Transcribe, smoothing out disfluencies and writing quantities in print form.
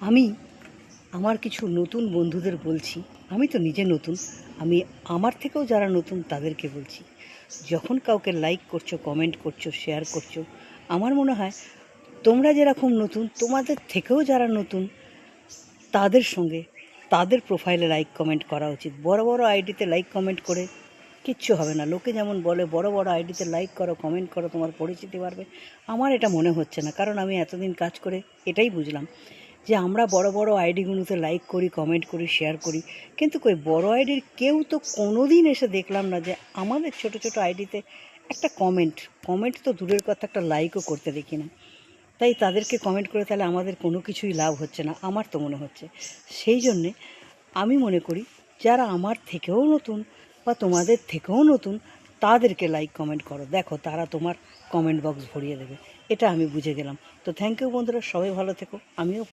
আমি আমার কিছু নতুন বন্ধুদের বলছি, আমি তো নিজে নতুন, আমি আমার থেকেও যারা নতুন তাদেরকে বলছি, যখন কাউকে লাইক করছো, কমেন্ট করছো, শেয়ার করছো, আমার মনে হয় তোমরা যেরকম নতুন, তোমাদের থেকেও যারা নতুন তাদের সঙ্গে তাদের প্রোফাইলে লাইক কমেন্ট করা উচিত। বড় বড় আইডিতে লাইক কমেন্ট করে কিচ্ছু হবে না। লোকে যেমন বলে বড় বড় আইডিতে লাইক করো, কমেন্ট করো, তোমার পরিচিতি বাড়বে, আমার এটা মনে হচ্ছে না। কারণ আমি এতদিন কাজ করে এটাই বুঝলাম যে আমরা বড় বড় আইডিগুলোতে লাইক করি, কমেন্ট করি, শেয়ার করি, কিন্তু কই বড় আইডির কেউ তো কোনো দিন এসে দেখলাম না যে আমাদের ছোট ছোট আইডিতে একটা কমেন্ট তো দূরের কথা, একটা লাইকও করতে দেখি না। তাই তাদেরকে কমেন্ট করে তাহলে আমাদের কোনো কিছুই লাভ হচ্ছে না, আমার তো মনে হচ্ছে। সেই জন্যে আমি মনে করি যারা আমার থেকেও নতুন বা তোমাদের থেকেও নতুন তাদেরকে লাইক কমেন্ট করো, দেখো তারা তোমার কমেন্ট বক্স ভরিয়ে দেবে। এটা আমি বুঝে গেলাম। তো থ্যাংক ইউ বন্ধুরা, সবাই ভালো থেকো। আমিও